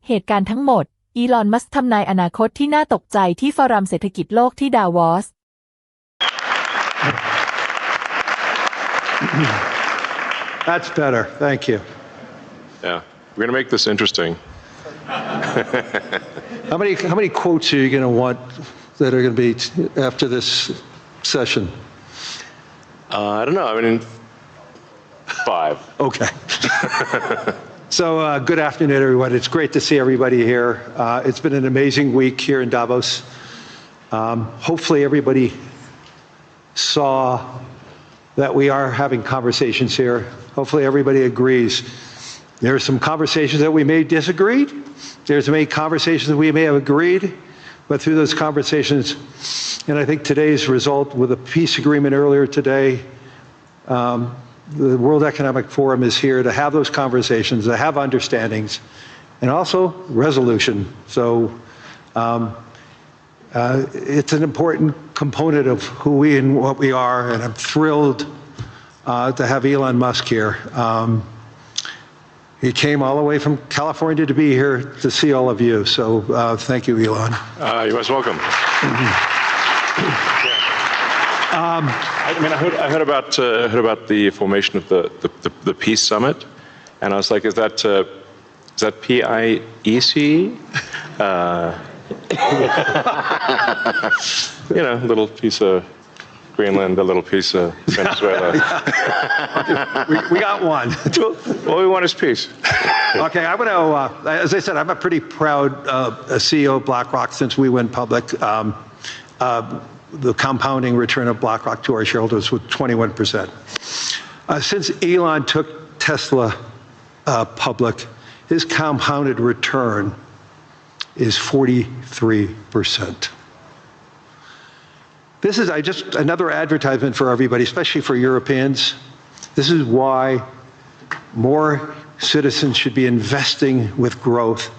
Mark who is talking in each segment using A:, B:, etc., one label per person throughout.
A: เหตุการณ์ทั้งหมดอีลอน มัสก์ทำนายอนาคตที่น่าตกใจที่ฟอรัมเศรษฐกิจโลกที่ดาวอส
B: That's better. Thank you.
C: Yeah, we're going to make this interesting.
B: How many quotes are you going to want that are going to be after this session?
C: I don't know. I mean, 5.
B: Okay. So good afternoon, everyone. It's great to see everybody here. It's been an amazing week here in Davos. Hopefully everybody saw that we are having conversations here. Hopefully everybody agrees. There are some conversations that we may disagree. There's many conversations that we may have agreed, but through those conversations, and I think today's result with a peace agreement earlier today, the World Economic Forum is here to have those conversations, to have understandings, and also resolution. So it's an important component of who we and what we are, and I'm thrilled to have Elon Musk here. He came all the way from California to be here to see all of you. So thank you, Elon.
C: You're most welcome. I heard about the formation of the Peace Summit, and I was like, is that PIEC? A little piece of Greenland, a little piece of Venezuela.
B: We got one.
C: All we want is peace.
B: Okay, I'm going to, as I said, I'm a pretty proud CEO of BlackRock since we went public. The compounding return of BlackRock to our shareholders was 21%. Since Elon took Tesla public, his compounded return is 43%. This is just another advertisement for everybody, especially for Europeans. This is why more citizens should be investing with growth,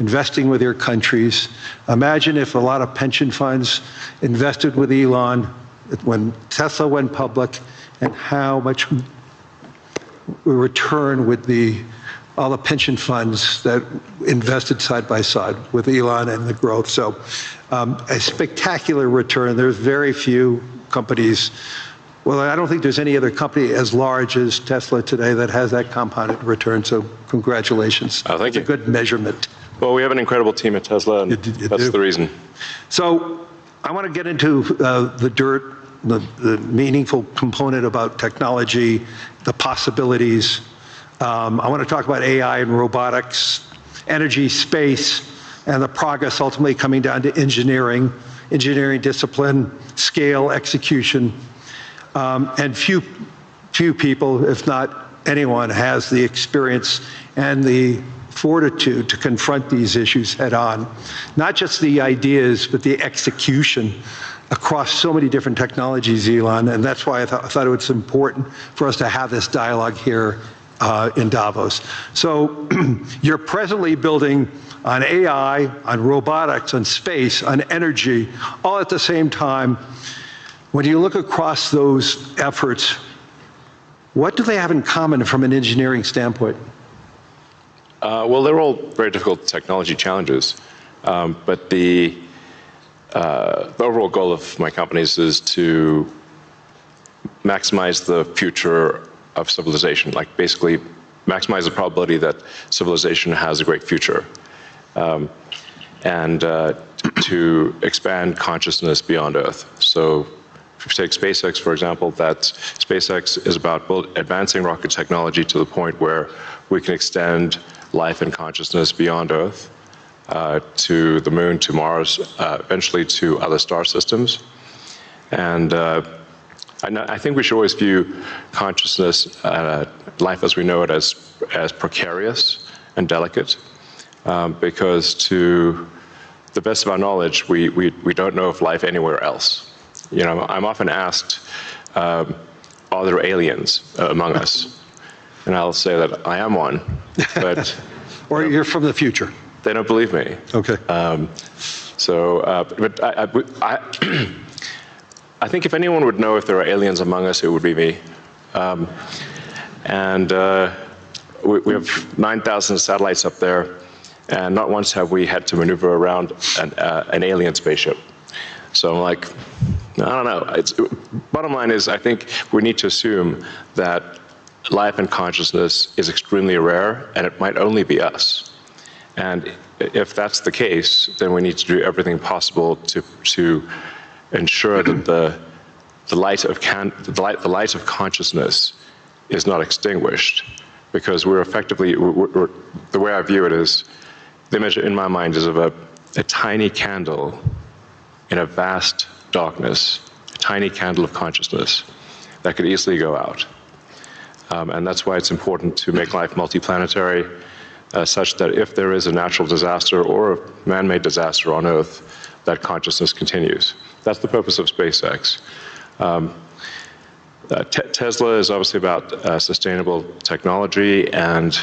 B: investing with their countries. Imagine if a lot of pension funds invested with Elon when Tesla went public, and how much return would all the pension funds that invested side by side with Elon and the growth. So a spectacular return. There's very few companies. Well, I don't think there's any other company as large as Tesla today that has that compounded return. So congratulations.
C: Oh, thank you.
B: It's a good measurement.
C: Well, we have an incredible team at Tesla, and that's the reason.
B: So I want to get into the dirt, the meaningful component about technology, the possibilities. I want to talk about AI and robotics, energy, space, and the progress ultimately coming down to engineering discipline, scale, execution. And few people, if not anyone, has the experience and the fortitude to confront these issues head on. Not just the ideas, but the execution across so many different technologies, Elon, and that's why I thought it was important for us to have this dialogue here in Davos. So you're presently building on AI, on robotics, on space, on energy, all at the same time. When you look across those efforts, what do they have in common from an engineering standpoint?
C: Well, they're all very difficult technology challenges, but the overall goal of my companies is to maximize the future of civilization, like basically maximize the probability that civilization has a great future, and to expand consciousness beyond Earth. So if you take SpaceX, for example, that SpaceX is about advancing rocket technology to the point where we can extend life and consciousness beyond Earth, to the moon, to Mars, eventually to other star systems. And I think we should always view consciousness, life as we know it, as precarious and delicate, because to the best of our knowledge, we don't know of life anywhere else. I'm often asked, are there aliens among us? And I'll say that I am one, but...
B: Or you're from the future.
C: They don't believe me.
B: Okay.
C: But I think if anyone would know if there are aliens among us, it would be me. We have 9,000 satellites up there, And not once have we had to maneuver around an alien spaceship. So I'm like, I don't know. Bottom line is, I think we need to assume that life and consciousness is extremely rare, and it might only be us. And if that's the case, then we need to do everything possible to ensure that the light of consciousness is not extinguished, because we're effectively, the way I view it is, the image in my mind is of a tiny candle in a vast darkness, a tiny candle of consciousness that could easily go out. And that's why it's important to make life multiplanetary, such that if there is a natural disaster or a man-made disaster on Earth, that consciousness continues. That's the purpose of SpaceX. Tesla is obviously about sustainable technology, and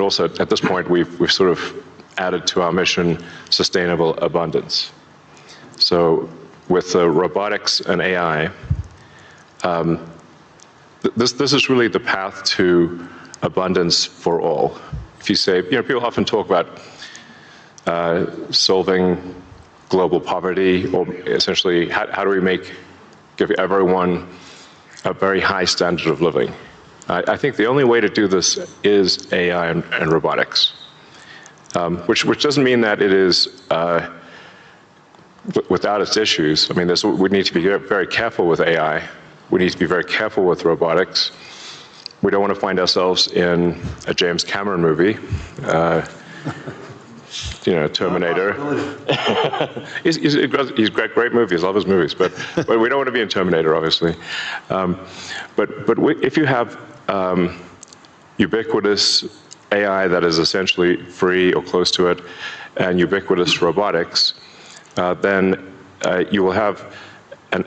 C: also at this point we've sort of added to our mission sustainable abundance. So with robotics and AI, this is really the path to abundance for all. If you say, people often talk about solving global poverty, or essentially how do we give everyone a very high standard of living. I think the only way to do this is AI and robotics, which doesn't mean that it is without its issues. I mean, we need to be very careful with AI. We need to be very careful with robotics. We don't want to find ourselves in a James Cameron movie, Terminator. He's great movies, love his movies, but we don't want to be in Terminator, obviously. But if you have ubiquitous AI that is essentially free or close to it, and ubiquitous robotics, then you will have an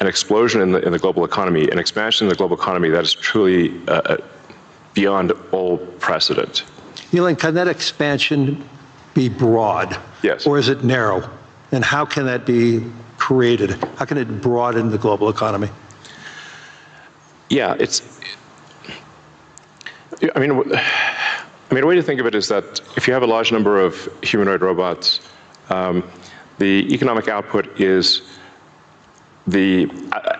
C: explosion in the global economy, an expansion in the global economy that is truly beyond all precedent.
B: Elon, can that expansion be broad?
C: Yes.
B: Or is it narrow? And how can that be created? How can it broaden the global economy?
C: Yeah, I mean, a way to think of it is that if you have a large number of humanoid robots, the economic output is the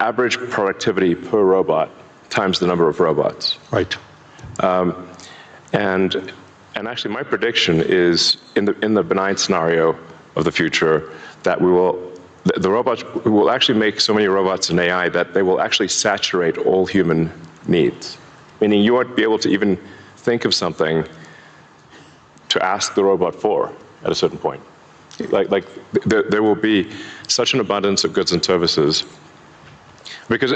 C: average productivity per robot times the number of robots.
B: Right.
C: And actually, my prediction is in the benign scenario of the future that the robots will actually make so many robots and AI that they will actually saturate all human needs. Meaning you won't be able to even think of something to ask the robot for at a certain point. Like there will be such an abundance of goods and services, because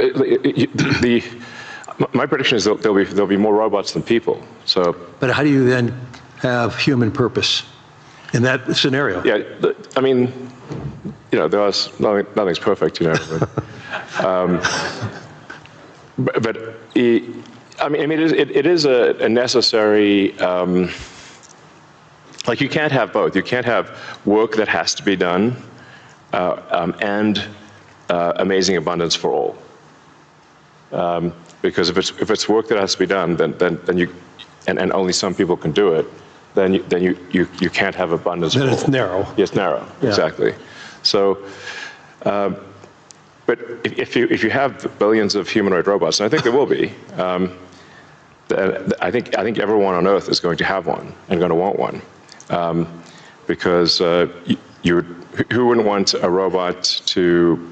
C: my prediction is that there'll be more robots than people. So,
B: but how do you then have human purpose in that scenario?
C: Yeah, I mean, nothing's perfect, but I mean, it is a necessary. Like, you can't have both. You can't have work that has to be done and amazing abundance for all. Because if it's work that has to be done, then you and only some people can do it, then you can't have abundance.
B: Then
C: for
B: it's
C: all.
B: narrow.
C: Yeah, it's narrow. Yeah. Exactly. So, but if you have billions of humanoid robots, and I think there will be. I think everyone on Earth is going to have one and going to want one. Because who wouldn't want a robot to,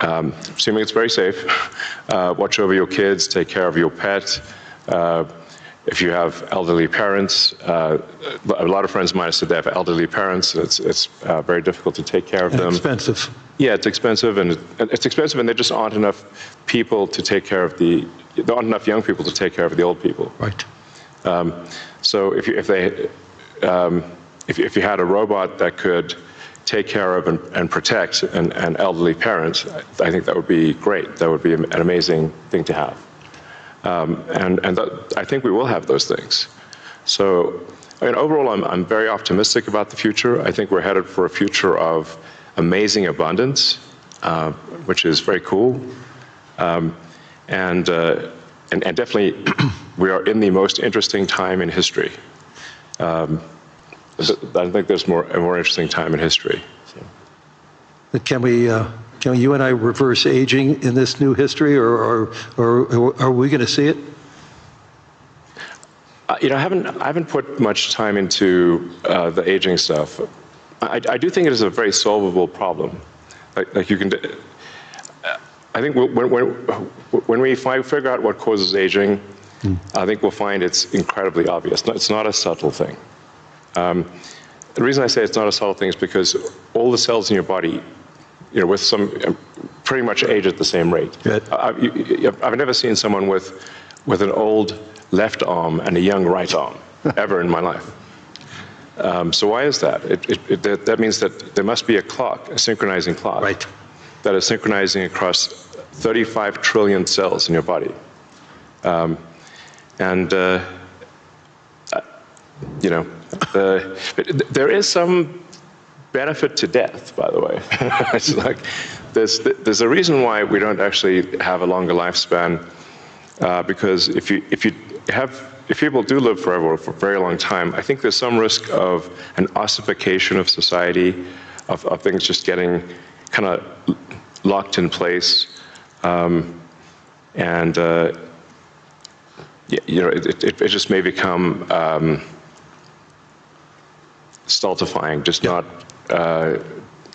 C: assuming it's very safe, watch over your kids, take care of your pet. If you have elderly parents, a lot of friends of mine have said they have elderly parents. It's very difficult to take care of them.
B: Expensive.
C: Yeah, it's expensive, and there just aren't enough people to take care of there aren't enough young people to take care of the old people.
B: Right.
C: So if you had a robot that could take care of and protect an elderly parent, I think that would be great. That would be an amazing thing to have. I think we will have those things. So, I mean, overall, I'm very optimistic about the future. I think we're headed for a future of amazing abundance, which is very cool. and definitely we are in the most interesting time in history. I think there's a more interesting time in history. So.
B: Can you and I reverse aging in this new history, or are we going to see it?
C: I haven't put much time into the aging stuff. I do think it is a very solvable problem. Like you can. I think when we figure out what causes aging, I think we'll find it's incredibly obvious. It's not a subtle thing. The reason I say it's not a subtle thing is because all the cells in your body, with some pretty much age at the same rate.
B: Good.
C: I've never seen someone with an old left arm and a young right arm ever in my life. So why is that? That means that there must be a clock, a synchronizing clock,
B: Right.
C: that is synchronizing across 35 trillion cells in your body. There is some benefit to death, by the way. It's like there's a reason why we don't actually have a longer lifespan, because if people do live forever for a very long time, I think there's some risk of an ossification of society, of things just getting kind of locked in place, it just may become stultifying, just not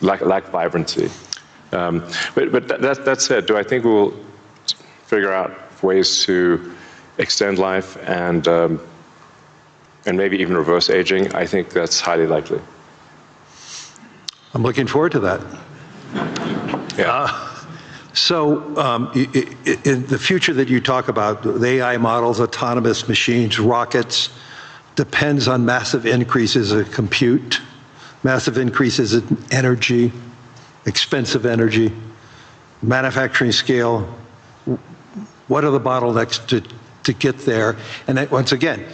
C: lack vibrancy. But that said, do I think we'll figure out ways to extend life and maybe even reverse aging? I think that's highly likely.
B: I'm looking forward to that.
C: Yeah.
B: So in the future that you talk about, the AI models, autonomous machines, rockets, depends on massive increases in compute, massive increases in energy, expensive energy, manufacturing scale. What are the bottlenecks to get there? And that, once again,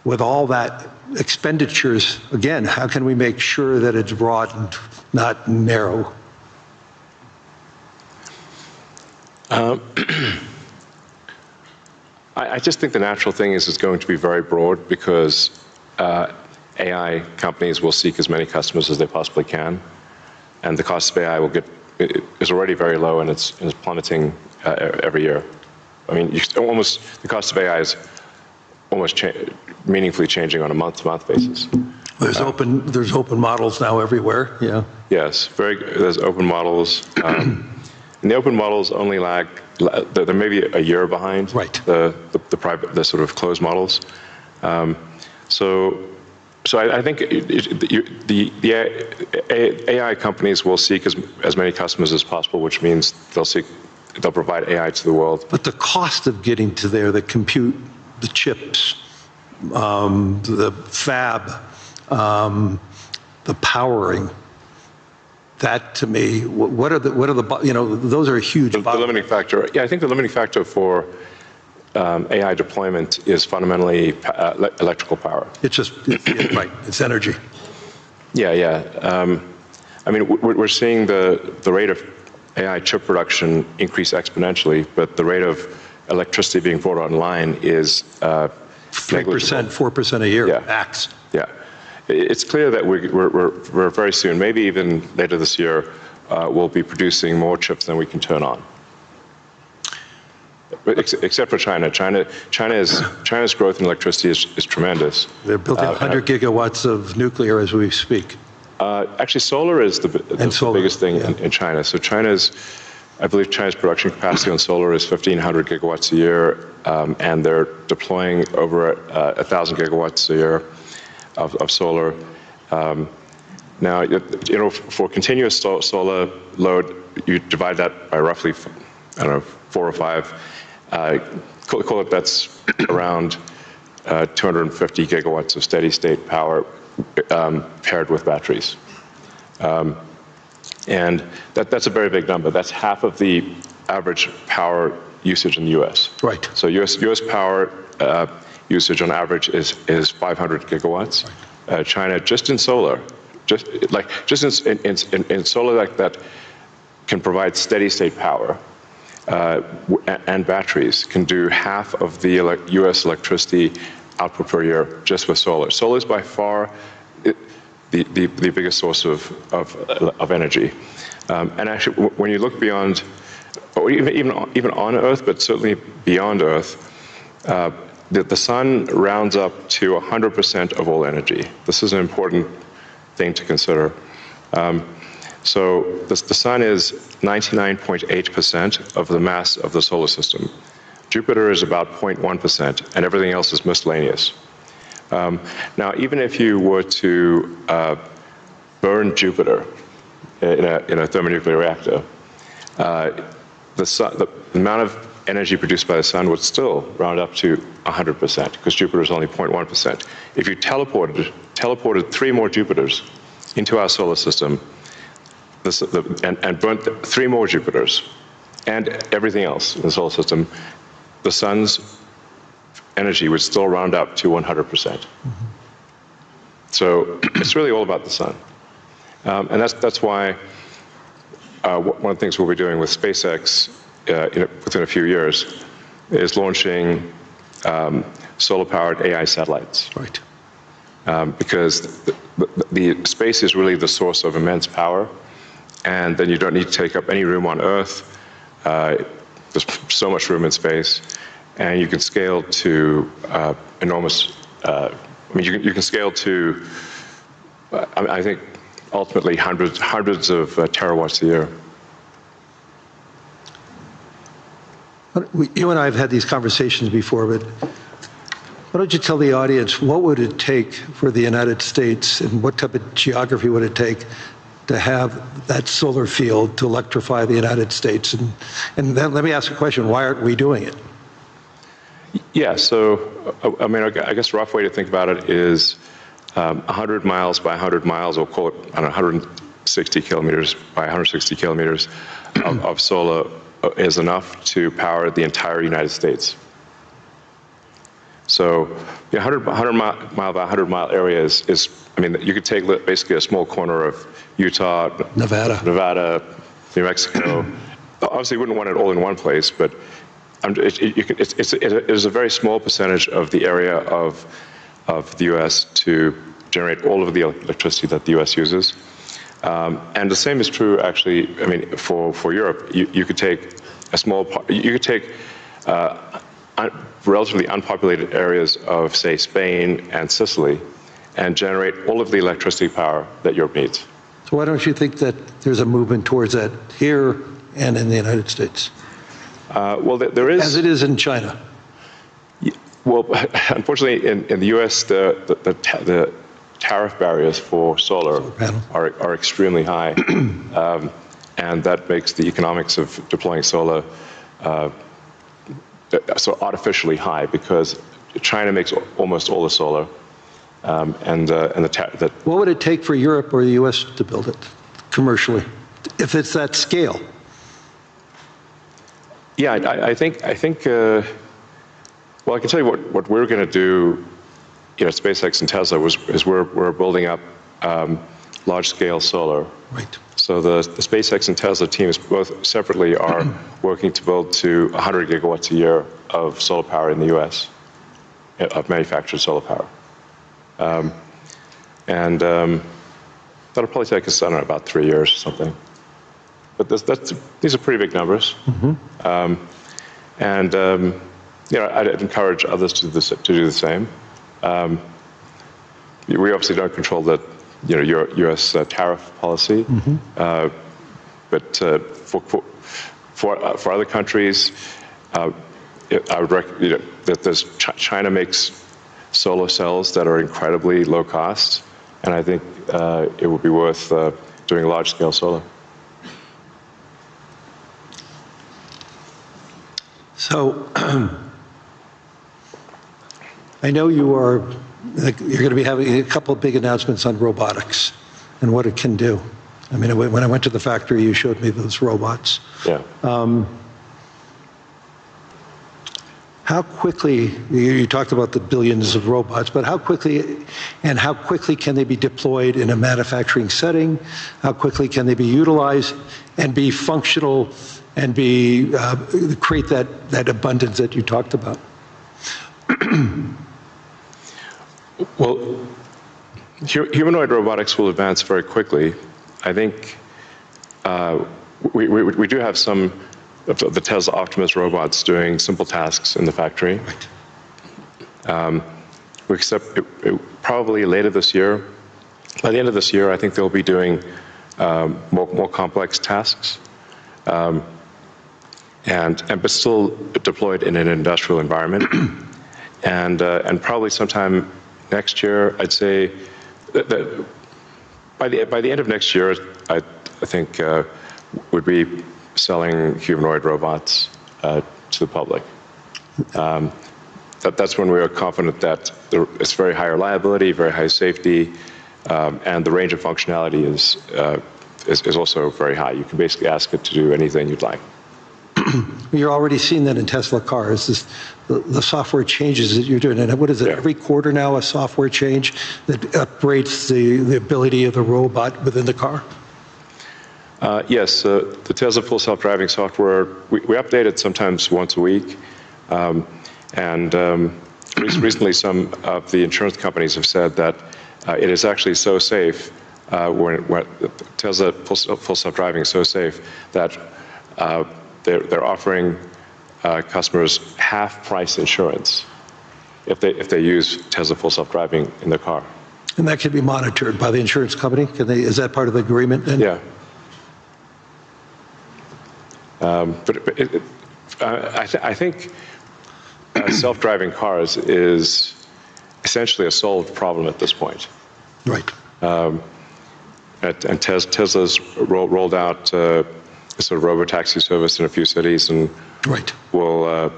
B: with all that expenditures, again, how can we make sure that it's broad and not narrow?
C: I just think the natural thing is it's going to be very broad, because AI companies will seek as many customers as they possibly can, and the cost of AI is already very low, and it's plummeting every year. I mean, the cost of AI is almost meaningfully changing on a month-to-month basis.
B: There's open models now everywhere. Yeah.
C: Yes, there's open models. And the open models only lag, they're maybe a year behind.
B: Right.
C: The sort of closed models. So I think the AI companies will seek as many customers as possible, which means they'll provide AI to the world.
B: But the cost of getting to there, the compute, the chips, the fab, the powering, that to me, what are the those are huge.
C: The limiting factor. Yeah, I think the limiting factor for AI deployment is fundamentally electrical power.
B: It's just right. It's energy.
C: Yeah. I mean, we're seeing the rate of AI chip production increase exponentially, but the rate of electricity being brought online is
B: 3%, 4% a year.
C: Yeah.
B: Max.
C: Yeah. It's clear that we're very soon, maybe even later this year, we'll be producing more chips than we can turn on. Except for China. China's growth in electricity is tremendous.
B: They're building 100 gigawatts of nuclear as we speak.
C: Actually, solar is the biggest thing in China. So I believe China's production capacity on solar is 1,500 gigawatts a year, and they're deploying over 1,000 gigawatts a year of solar. Now, for continuous solar load, you divide that by roughly, 4 or 5. Call it that's around 250 gigawatts of steady state power paired with batteries. And that's a very big number. That's half of the average power usage in the U.S.
B: Right.
C: So U.S. power usage on average is 500 gigawatts. Right. China, just in solar, in solar that can provide steady state power, and batteries can do half of the U.S. electricity output per year just with solar. Solar is by far the biggest source of energy. And actually, when you look beyond, or even on Earth, but certainly beyond Earth, the sun rounds up to 100% of all energy. This is an important thing to consider. So the sun is 99.8% of the mass of the solar system. Jupiter is about 0.1%, and everything else is miscellaneous. Now, even if you were to burn Jupiter in a thermonuclear reactor, the amount of energy produced by the sun would still round up to 100%, because Jupiter is only 0.1%. If you teleported 3 more Jupiters into our solar system, and burnt 3 more Jupiters and everything else in the solar system, the sun's energy would still round up to 100%. So it's really all about the sun. And that's why one of the things we'll be doing with SpaceX within a few years is launching solar-powered AI satellites.
B: Right.
C: Because the space is really the source of immense power, and then you don't need to take up any room on Earth. There's so much room in space, and you can scale to enormous. I mean, you can scale to, I think, ultimately hundreds of terawatts a year.
B: You and I have had these conversations before, but why don't you tell the audience, what would it take for the United States, and what type of geography would it take to have that solar field to electrify the United States? And then let me ask a question, why aren't we doing it?
C: Yeah, so, I mean, I guess a rough way to think about it is 100 miles by 100 miles, or call it, I don't know, 160 kilometers by 160 kilometers of solar is enough to power the entire United States. So, 100 mile by 100 mile area is, I mean, you could take basically a small corner of Utah, Nevada, New Mexico. Obviously, you wouldn't want it all in one place, but it is a very small percentage of the area of the U.S. to generate all of the electricity that the U.S. uses. And the same is true, actually, I mean, for Europe. You could take a small part, you could take relatively unpopulated areas of, say, Spain and Sicily, and generate all of the electricity power that Europe needs.
B: So why don't you think that there's a movement towards that here and in the United States?
C: Well, there is.
B: As it is in China.
C: Well, unfortunately, in the U.S., the tariff barriers for solar are extremely high, and that makes the economics of deploying solar so artificially high, because China makes almost all the solar,
B: What would it take for Europe or the U.S. to build it commercially, if it's that scale?
C: Yeah, I think. Well, I can tell you what we're going to do. SpaceX and Tesla is we're building up large-scale solar.
B: Right.
C: So the SpaceX and Tesla teams both separately are working to build to 100 gigawatts a year of solar power in the U.S. of manufactured solar power, and that'll probably take us, I don't know, about 3 years or something. But these are pretty big numbers, I'd encourage others to do the same. We obviously don't control the U.S. tariff policy, but for other countries, I would recommend that China makes solar cells that are incredibly low cost, and I think it would be worth doing large-scale solar.
B: So, I know you're going to be having a couple of big announcements on robotics and what it can do. I mean, when I went to the factory, you showed me those robots.
C: Yeah.
B: How quickly, you talked about the billions of robots, but how quickly can they be deployed in a manufacturing setting? How quickly can they be utilized and be functional and create that abundance that you talked about?
C: Well, humanoid robotics will advance very quickly. I think we do have some of the Tesla Optimus robots doing simple tasks in the factory. We expect probably later this year. By the end of this year, I think they'll be doing more complex tasks, but still deployed in an industrial environment. And probably sometime next year, I'd say that by the end of next year, I think would be selling humanoid robots to the public. That's when we are confident that it's very high reliability, very high safety, and the range of functionality is also very high. You can basically ask it to do anything you'd like.
B: You're already seeing that in Tesla cars, the software changes that you're doing. And what is it, every quarter now, a software change that upgrades the ability of the robot within the car?
C: Yes, the Tesla full self-driving software, we update it sometimes once a week. Recently, some of the insurance companies have said that it is actually so safe, when Tesla full self-driving is so safe that they're offering customers half-price insurance if they use Tesla full self-driving in their car.
B: And that can be monitored by the insurance company? Is that part of the agreement then?
C: Yeah. But I think self-driving cars is essentially a solved problem at this point.
B: Right.
C: And Tesla's rolled out a sort of robotaxi service in a few cities, and
B: right.
C: will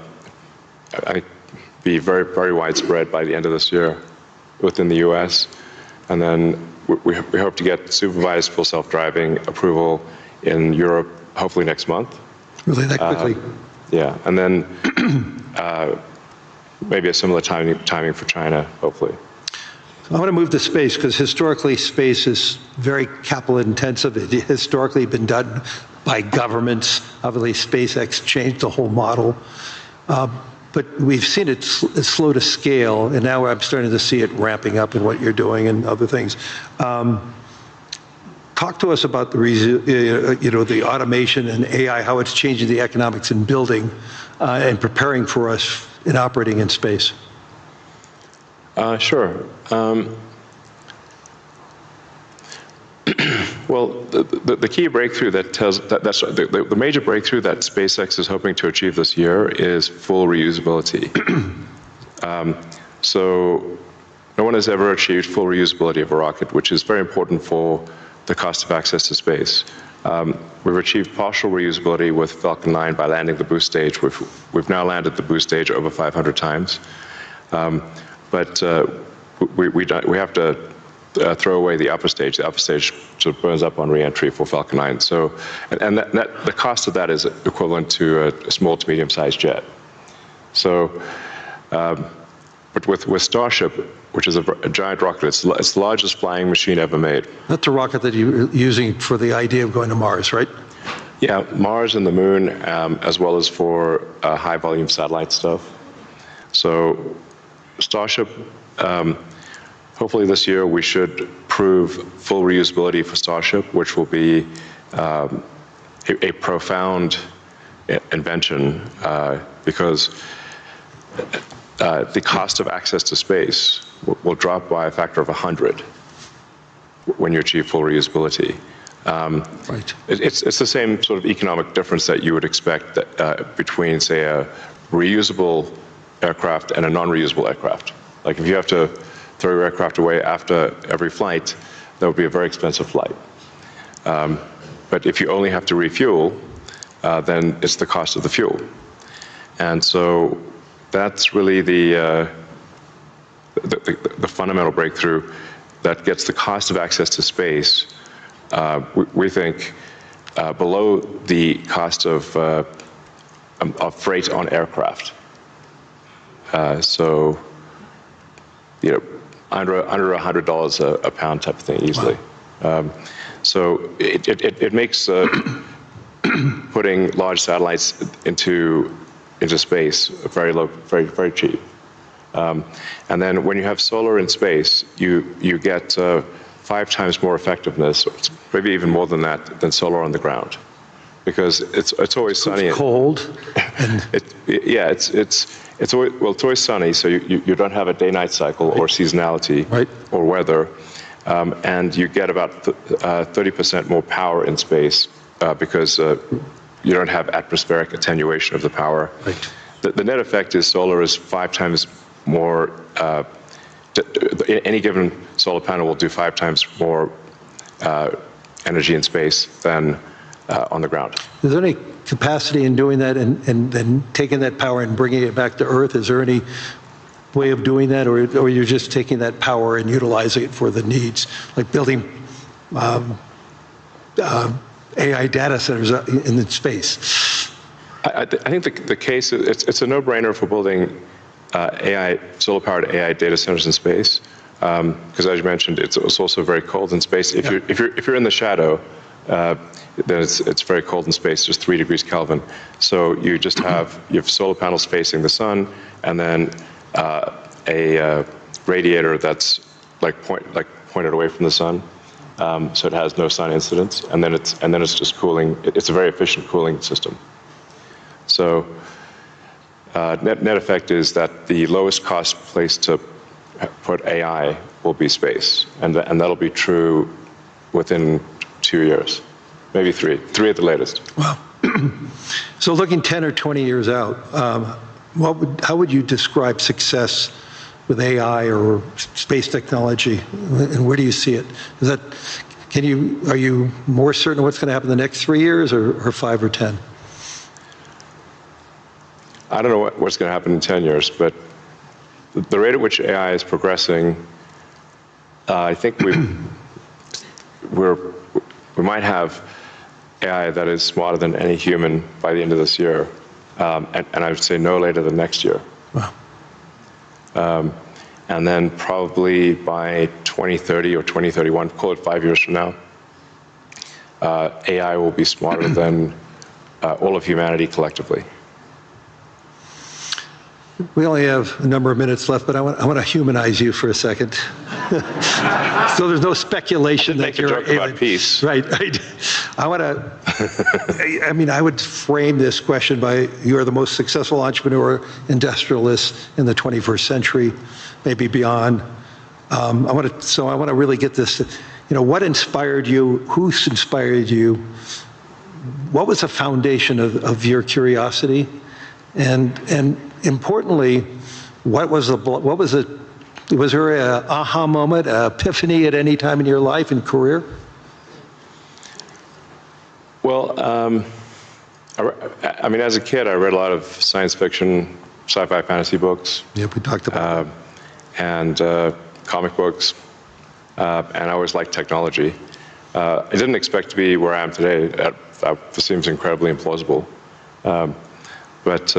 C: be very, very widespread by the end of this year within the U.S. And then we hope to get supervised full self-driving approval in Europe, hopefully next month.
B: Really, that quickly?
C: Yeah, and then maybe a similar timing for China, hopefully.
B: I want to move to space because historically space is very capital intensive. It historically been done by governments. Obviously, SpaceX changed the whole model. But we've seen it slow to scale, and now I'm starting to see it ramping up in what you're doing and other things. Talk to us about the automation and AI, how it's changing the economics in building and preparing for us in operating in space.
C: Sure. Well, the key breakthrough the major breakthrough that SpaceX is hoping to achieve this year is full reusability. So no one has ever achieved full reusability of a rocket, which is very important for the cost of access to space. We've achieved partial reusability with Falcon 9 by landing the boost stage. We've now landed the boost stage over 500 times. But we have to throw away the upper stage. The upper stage sort of burns up on re-entry for Falcon 9. So, and the cost of that is equivalent to a small to medium-sized jet. So, but with Starship, which is a giant rocket, it's the largest flying machine ever made.
B: That's the rocket that you're using for the idea of going to Mars, right?
C: Yeah, Mars and the Moon, as well as for high-volume satellite stuff. So, Starship. Hopefully this year we should prove full reusability for Starship, which will be a profound invention because the cost of access to space will drop by a factor of 100 when you achieve full reusability.
B: Right.
C: It's the same sort of economic difference that you would expect between, say, a reusable aircraft and a non-reusable aircraft. Like if you have to throw your aircraft away after every flight, that would be a very expensive flight. But if you only have to refuel, then it's the cost of the fuel. And so that's really the fundamental breakthrough that gets the cost of access to space, we think, below the cost of freight on aircraft. So, under $100 a pound type of thing easily.
B: Wow.
C: So it makes putting large satellites into space, very low, very cheap. And then when you have solar in space, you get 5 times more effectivenely, maybe even more than that, than solar on the ground, because it's always sunny.
B: It's cold.
C: It's always sunny, so you don't have a day-night cycle or seasonality or weather, and you get about 30% more power in space because you don't have atmospheric attenuation of the power.
B: Right.
C: The net effect is solar is 5 times more. Any given solar panel will do 5 times more energy in space than on the ground.
B: Is there any capacity in doing that and then taking that power and bringing it back to Earth? Is there any way of doing that, or you're just taking that power and utilizing it for the needs, like building AI data centers in space?
C: I think the case, it's a no-brainer for building solar-powered AI data centers in space, because as you mentioned, it's also very cold in space. If you're in the shadow, then it's very cold in space, just 3 degrees Kelvin. So you have solar panels facing the sun, and then a radiator that's pointed away from the sun, so it has no sun incidence, and then it's just cooling. It's a very efficient cooling system. So net effect is that the lowest cost place to put AI will be space, and that'll be true within 2 years, maybe 3 at the latest.
B: Wow. So looking 10 or 20 years out, how would you describe success with AI or space technology, and where do you see it? Are you more certain what's going to happen in the next 3 years, or 5 or 10?
C: I don't know what's going to happen in 10 years, but the rate at which AI is progressing, I think we might have AI that is smarter than any human by the end of this year, and I would say no later than next year.
B: Wow.
C: And then probably by 2030 or 2031, call it 5 years from now, AI will be smarter than all of humanity collectively.
B: We only have a number of minutes left, but I want to humanize you for a second. So there's no speculation that you're
C: a joke about peace.
B: Right. I want to. I would frame this question by: you are the most successful entrepreneur, industrialist in the 21st century, maybe beyond. I want to really get this. What inspired you? Who's inspired you? What was the foundation of your curiosity? And importantly, was there an aha moment, an epiphany at any time in your life and career?
C: Well, as a kid, I read a lot of science fiction, sci-fi, fantasy books.
B: Yeah, we talked about
C: and comic books, and I always liked technology. I didn't expect to be where I am today. That seems incredibly implausible. But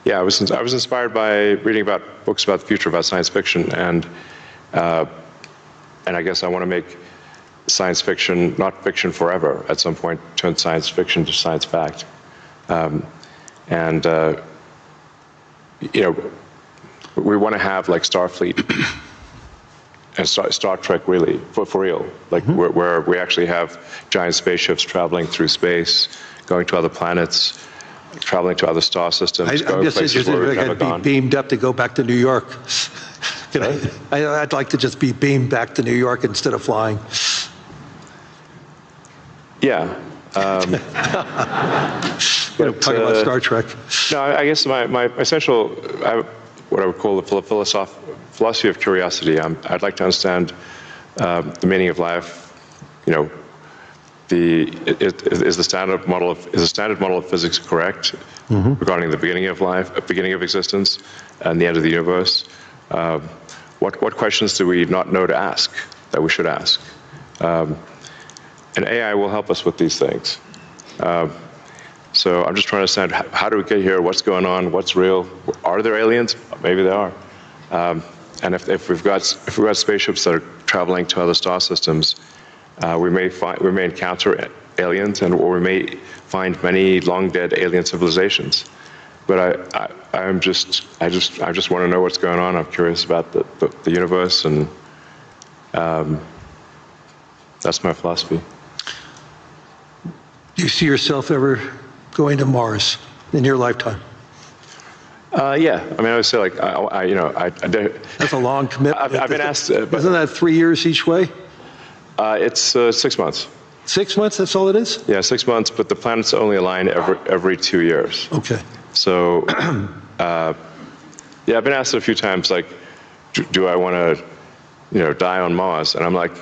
C: I was inspired by reading books about the future, about science fiction, and I guess I want to make science fiction not fiction forever. At some point, turn science fiction to science fact, we want to have like Starfleet and Star Trek, really, for real, where we actually have giant spaceships traveling through space, going to other planets, traveling to other star systems.
B: I'm just interested if I could be beamed up to go back to New York. I'd like to just be beamed back to New York instead of flying.
C: Yeah.
B: Talking about Star Trek.
C: No, I guess my essential, what I would call the philosophy of curiosity. I'd like to understand the meaning of life. Is the standard model of physics correct regarding the beginning of life, beginning of existence, and the end of the universe? What questions do we not know to ask that we should ask? And AI will help us with these things. So I'm just trying to understand how do we get here? What's going on? What's real? Are there aliens? Maybe there are. And if we've got spaceships that are traveling to other star systems, we may encounter aliens, and or we may find many long dead alien civilizations. But I just want to know what's going on. I'm curious about the universe, and that's my philosophy.
B: Do you see yourself ever going to Mars in your lifetime?
C: Yeah, I mean, I would say like
B: That's a long commitment.
C: I've been asked.
B: Isn't that 3 years each way?
C: It's 6 months.
B: 6 months. That's all it is.
C: Yeah, 6 months, but the planets only align every 2 years.
B: Okay.
C: So, yeah, I've been asked a few times, like, do I want to, die on Mars? And I'm like,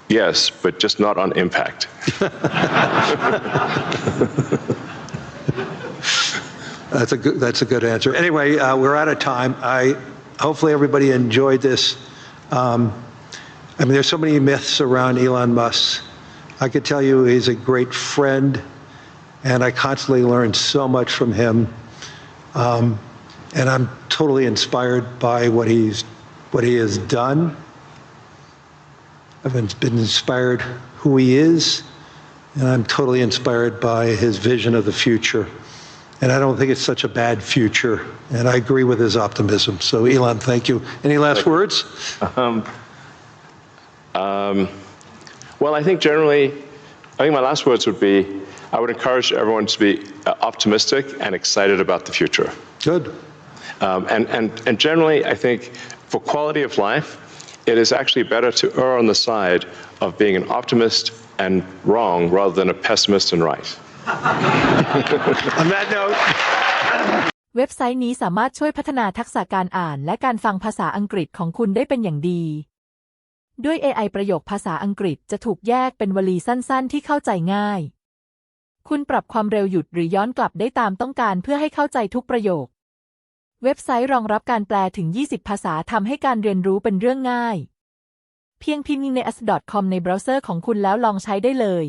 C: yes, but just not on impact.
B: That's a good answer. Anyway, we're out of time. Hopefully everybody enjoyed this. I mean, there's so many myths around Elon Musk. I could tell you he's a great friend, and I constantly learn so much from him. And I'm totally inspired by what he has done. I've been inspired who he is, and I'm totally inspired by his vision of the future. And I don't think it's such a bad future, and I agree with his optimism. So, Elon, thank you. Any last words?
C: Well, I think my last words would be, I would encourage everyone to be optimistic and excited about the future.
B: Good.
C: And generally, I think for quality of life, it is actually better to err on the side of being an optimist and wrong rather than a pessimist and right.
B: On that note.
A: เว็บไซต์นี้สามารถช่วยพัฒนาทักษะการอ่านและการฟังภาษาอังกฤษของคุณได้เป็นอย่างดีด้วย AI ประโยคภาษาอังกฤษจะถูกแยกเป็นวลีสั้นๆที่เข้าใจง่ายคุณปรับความเร็วหยุดหรือย้อนกลับได้ตามต้องการเพื่อให้เข้าใจทุกประโยคเว็บไซต์รองรับการแปลถึง20ภาษาทำให้การเรียนรู้เป็นเรื่องง่ายเพียงพิมพ์ใน as.com ในเบราว์เซอร์ของคุณแล้วลองใช้ได้เลย